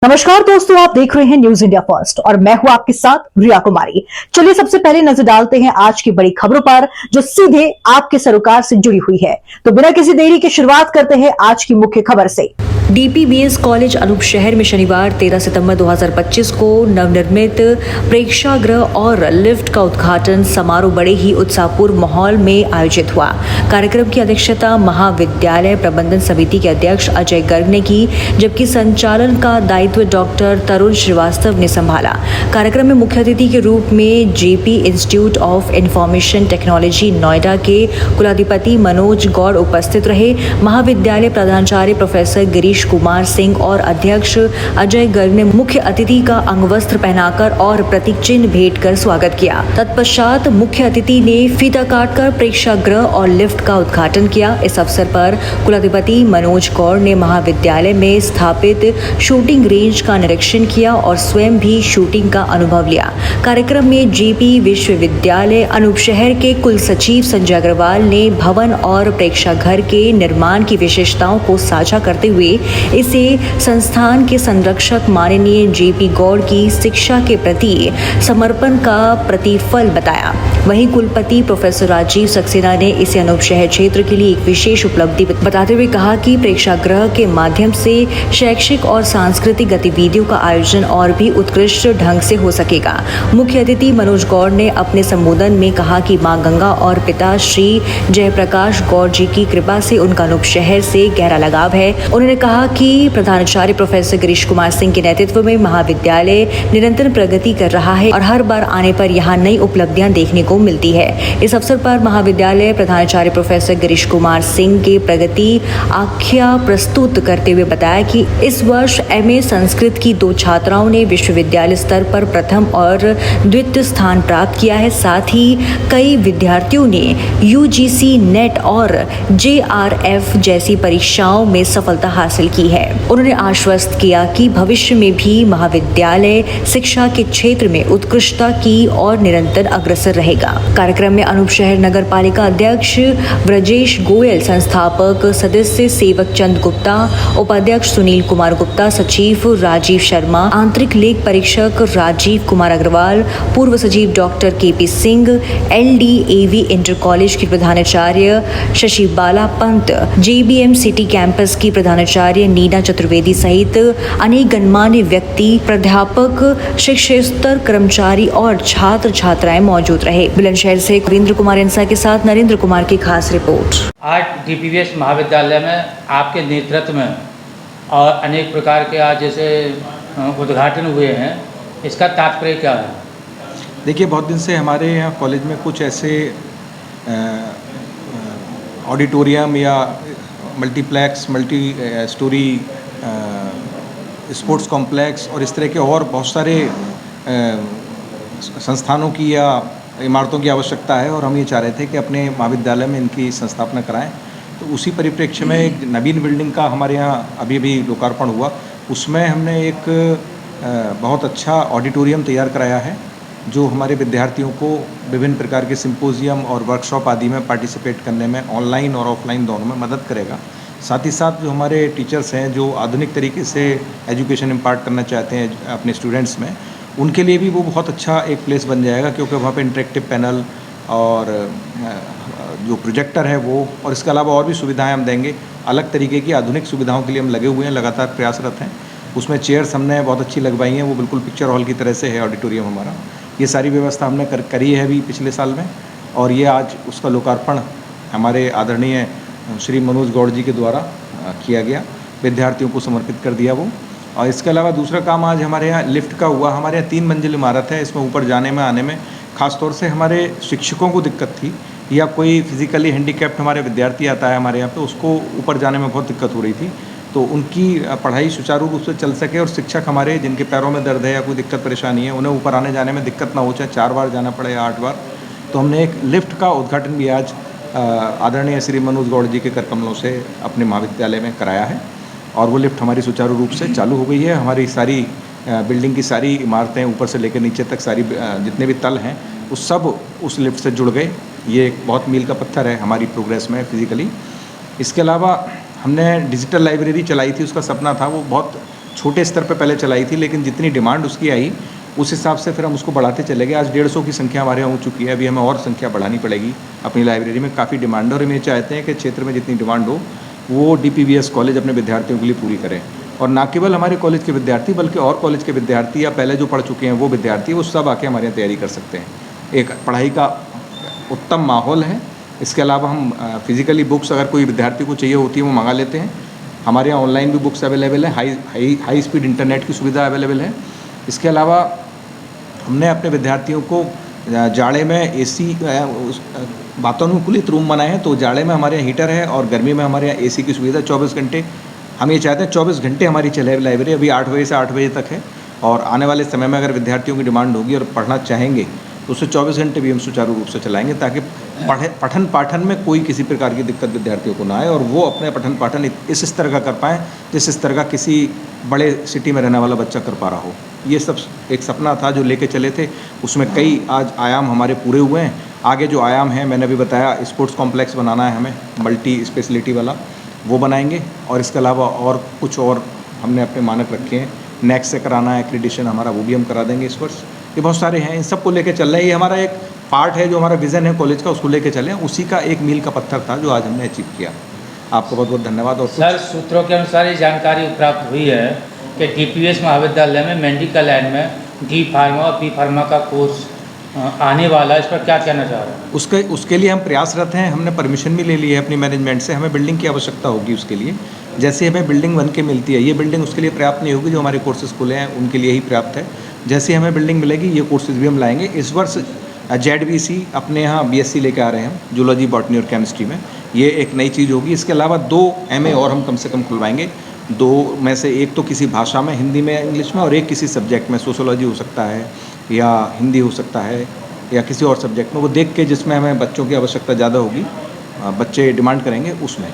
नमस्कार दोस्तों, आप देख रहे हैं न्यूज इंडिया फर्स्ट और मैं हूं आपके साथ रिया कुमारी। चलिए सबसे पहले नजर डालते हैं आज की बड़ी खबरों पर जो सीधे आपके सरोकार से जुड़ी हुई है। तो बिना किसी देरी के शुरुआत करते हैं आज की मुख्य खबर से। डीपीबीएस कॉलेज अनूप शहर में शनिवार 13 सितंबर 2025 को नवनिर्मित प्रेक्षागृह और लिफ्ट का उद्घाटन समारोह बड़े ही उत्साहपूर्ण माहौल में आयोजित हुआ। कार्यक्रम की अध्यक्षता महाविद्यालय प्रबंधन समिति के अध्यक्ष अजय गर्ग ने की, जबकि संचालन का दायित्व डॉक्टर तरुण श्रीवास्तव ने संभाला। कार्यक्रम में मुख्य अतिथि के रूप में JP institute of information technology Noida के कुलाधिपति मनोज गौड़ उपस्थित रहे। महाविद्यालय प्रधानाचार्य प्रोफेसर गिरीश कुमार सिंह और अध्यक्ष अजय गर्ग ने मुख्य अतिथि का अंगवस्त्र पहनाकर और प्रतीक चिन्ह भेंट कर स्वागत किया। तत्पश्चात मुख्य अतिथि ने फीता काटकर प्रेक्षागृह और लिफ्ट का उद्घाटन किया। इस अवसर पर कुलाधिपति मनोज गौड़ ने महाविद्यालय में स्थापित शूटिंग रेंज का निरीक्षण किया और स्वयं भी शूटिंग का अनुभव लिया। कार्यक्रम में जेपी विश्वविद्यालय अनूप शहर के कुल सचिव संजय अग्रवाल ने भवन और प्रेक्षागृह के निर्माण की विशेषताओं को साझा करते हुए इसे संस्थान के संरक्षक माननीय जेपी गौड़ की शिक्षा के प्रति समर्पण का प्रतिफल बताया। वहीं कुलपति प्रोफेसर राजीव सक्सेना ने इसे अनूप शहर क्षेत्र के लिए एक विशेष उपलब्धि बताते हुए कहा कि प्रेक्षागृह के माध्यम से शैक्षिक और सांस्कृतिक गतिविधियों का आयोजन और भी उत्कृष्ट ढंग से हो सकेगा। मुख्य अतिथि मनोज गौड़ ने अपने संबोधन में कहा कि मां गंगा और पिता श्री जयप्रकाश गौड़ जी की कृपा से उनका अनूप शहर से गहरा लगाव है। उन्होंने कहा कि प्रधानाचार्य प्रोफेसर गिरीश कुमार सिंह के नेतृत्व में महाविद्यालय निरंतर प्रगति कर रहा है और हर बार आने पर यहाँ नई उपलब्धियां देखने को मिलती है। इस अवसर पर महाविद्यालय प्रधानाचार्य प्रोफेसर गिरीश कुमार सिंह के प्रगति आख्या प्रस्तुत करते हुए बताया कि इस वर्ष एमए संस्कृत की 2 छात्राओं ने विश्वविद्यालय स्तर पर प्रथम और द्वितीय स्थान प्राप्त किया है। साथ ही कई विद्यार्थियों ने यूजीसी नेट और जेआरएफ जैसी परीक्षाओं में सफलता हासिल की है। उन्होंने आश्वस्त किया कि भविष्य में भी महाविद्यालय शिक्षा के क्षेत्र में उत्कृष्टता की और निरंतर अग्रसर रहेगा। कार्यक्रम में अनूप शहर नगर पालिका अध्यक्ष ब्रजेश गोयल, संस्थापक सदस्य सेवक चंद गुप्ता, उपाध्यक्ष सुनील कुमार गुप्ता, सचिव राजीव शर्मा, आंतरिक लेख परीक्षक राजीव कुमार अग्रवाल, पूर्व सचिव doctor KP Singh, LDAV inter college की प्रधानाचार्य Shashi Bala Pant, JBM city campus की प्रधानाचार्य नीना चतुर्वेदी सहित अनेक गणमान्य व्यक्ति, प्राध्यापक, शिक्षेतर कर्मचारी और छात्र छात्राएं मौजूद रहे। बुलंदशहर से रविंद्र कुमार इंसा के साथ नरेंद्र कुमार की खास रिपोर्ट। आज डीपीबीएस महाविद्यालय में आपके नेतृत्व में और अनेक प्रकार के आज जैसे उद्घाटन हुए हैं, इसका तात्पर्य क्या है? देखिए, बहुत दिन से हमारे यहाँ कॉलेज में कुछ ऐसे ऑडिटोरियम या multiplex, multi storey sports complex और इस तरह के और बहुत सारे संस्थानों की या इमारतों की आवश्यकता है और हम ये चाह रहे थे कि अपने महाविद्यालय में इनकी संस्थापना कराएं। तो उसी परिप्रेक्ष्य में एक नवीन बिल्डिंग का हमारे यहाँ अभी लोकार्पण हुआ। उसमें हमने एक बहुत अच्छा ऑडिटोरियम तैयार कराया है जो हमारे विद्यार्थियों को विभिन्न प्रकार के सिम्पोजियम और वर्कशॉप आदि में पार्टिसिपेट करने में ऑनलाइन और ऑफलाइन दोनों में मदद करेगा। साथ ही साथ जो हमारे टीचर्स हैं जो आधुनिक तरीके से एजुकेशन इम्पार्ट करना चाहते हैं अपने स्टूडेंट्स में, उनके लिए भी वो बहुत अच्छा एक प्लेस बन जाएगा, क्योंकि वहाँ पे इंटरेक्टिव पैनल और जो प्रोजेक्टर है वो, और इसके अलावा और भी सुविधाएं हम देंगे। अलग तरीके की आधुनिक सुविधाओं के लिए हम लगे हुए हैं, लगातार प्रयासरत हैं। उसमें चेयर्स हमने बहुत अच्छी लगवाई हैं, वो बिल्कुल पिक्चर हॉल की तरह से है ऑडिटोरियम हमारा। ये सारी व्यवस्था हमने करी है अभी पिछले साल में, और ये आज उसका लोकार्पण हमारे आदरणीय श्री मनोज गौड़ जी के द्वारा किया गया, विद्यार्थियों को समर्पित कर दिया वो। और इसके अलावा दूसरा काम आज हमारे यहाँ लिफ्ट का हुआ। हमारे यहाँ 3 मंजिल इमारत है, इसमें ऊपर जाने में आने में ख़ासतौर से हमारे शिक्षकों को दिक्कत थी, या कोई फिजिकली हैंडीकैप्ड हमारे विद्यार्थी आता है हमारे यहाँ पे, उसको ऊपर जाने में बहुत दिक्कत हो रही थी। तो उनकी पढ़ाई सुचारू रूप से चल सके और शिक्षक हमारे जिनके पैरों में दर्द है या कोई दिक्कत परेशानी है, उन्हें ऊपर आने जाने में दिक्कत ना हो, चाहे 4 बार जाना पड़े या 8 बार। तो हमने एक लिफ्ट का उद्घाटन भी आज आदरणीय श्री मनोज गौड़ जी के कर कमलों से अपने महाविद्यालय में कराया है, और वो लिफ्ट हमारी सुचारू रूप से चालू हो गई है। हमारी सारी बिल्डिंग की सारी इमारतें ऊपर से लेकर नीचे तक सारी जितने भी तल हैं वो सब उस लिफ्ट से जुड़ गए। ये एक बहुत मील का पत्थर है हमारी प्रोग्रेस में फिजिकली। इसके अलावा हमने डिजिटल लाइब्रेरी चलाई थी, उसका सपना था, वो बहुत छोटे स्तर पे पहले चलाई थी, लेकिन जितनी डिमांड उसकी आई उस हिसाब से फिर हम उसको बढ़ाते चले गए। आज 150 की संख्या हमारे यहाँ हो चुकी है। अभी हमें और संख्या बढ़ानी पड़ेगी। अपनी लाइब्रेरी में काफ़ी डिमांड है और हम ये चाहते हैं कि क्षेत्र में जितनी डिमांड हो वो DPVS कॉलेज अपने विद्यार्थियों के लिए पूरी करें। और ना केवल हमारे कॉलेज के विद्यार्थी बल्कि और कॉलेज के विद्यार्थी या पहले जो पढ़ चुके हैं वो विद्यार्थी, वो सब आके हमारे यहाँ तैयारी कर सकते हैं। एक पढ़ाई का उत्तम माहौल है। इसके अलावा हम फिज़िकली बुक्स अगर कोई विद्यार्थी को चाहिए होती है वो मंगा लेते हैं। हमारे यहाँ ऑनलाइन भी बुक्स अवेलेबल है। हाई स्पीड इंटरनेट की सुविधा अवेलेबल है। इसके अलावा हमने अपने विद्यार्थियों को जाड़े में AC वातानुकूलित रूम बनाए हैं, तो जाड़े में हमारे यहाँ हीटर है और गर्मी में हमारे यहाँ AC की सुविधा 24 घंटे। हम ये चाहते हैं 24 घंटे हमारी चले लाइब्रेरी। अभी 8 बजे से 8 बजे तक है और आने वाले समय में अगर विद्यार्थियों की डिमांड होगी और पढ़ना चाहेंगे तो उसे 24 घंटे भी हम सुचारू रूप से चलाएंगे, ताकि पठन पाठन में कोई किसी प्रकार की दिक्कत विद्यार्थियों को ना आए और वो अपने पठन पाठन इस स्तर का कर पाएँ जिस स्तर का किसी बड़े सिटी में रहने वाला बच्चा कर पा रहा हो। ये सब एक सपना था जो लेके चले थे, उसमें कई आज आयाम हमारे पूरे हुए हैं। आगे जो आयाम हैं मैंने अभी बताया, स्पोर्ट्स कॉम्प्लेक्स बनाना है हमें, मल्टी स्पेशलिटी वाला, वो बनाएंगे। और इसके अलावा और कुछ और हमने अपने मानक रखे हैं। नेक्स्ट से कराना है एक्रीडिशन हमारा, वो भी हम करा देंगे इस वर्ष। ये बहुत सारे हैं, इन सबको लेके चल रहे हैं। ये हमारा एक पार्ट है, जो हमारा विज़न है कॉलेज का, उसको लेके चले। उसी का एक मील का पत्थर था जो आज हमने अचीव किया। आपको बहुत बहुत धन्यवाद। और सर, सूत्रों के अनुसार ये जानकारी प्राप्त हुई है कि DPVS महाविद्यालय में मेडिकल लाइन में D फार्मा और B फार्मा का कोर्स आने वाला है। इस पर क्या कहना चाह रहे हैं? उसके लिए हम प्रयासरत हैं। हमने परमिशन भी ले ली है अपनी मैनेजमेंट से। हमें बिल्डिंग की आवश्यकता होगी उसके लिए। जैसे हमें बिल्डिंग बन के मिलती है, ये बिल्डिंग उसके लिए पर्याप्त नहीं होगी। जो हमारे कोर्सेज खुले हैं उनके लिए ही पर्याप्त है। जैसे हमें बिल्डिंग मिलेगी ये कोर्सेज भी हम लाएंगे। इस वर्ष ZVC अपने यहाँ BSc लेके आ रहे हैं, जूलॉजी, बॉटनी और केमिस्ट्री में। ये एक नई चीज़ होगी। इसके अलावा 2 MA और हम कम से कम खुलवाएंगे। 2 में से एक तो किसी भाषा में, हिंदी में, इंग्लिश में, और एक किसी सब्जेक्ट में, सोशियोलॉजी हो सकता है या हिंदी हो सकता है या किसी और सब्जेक्ट में, वो देख के जिसमें हमें बच्चों की आवश्यकता ज़्यादा होगी, बच्चे डिमांड करेंगे उसमें।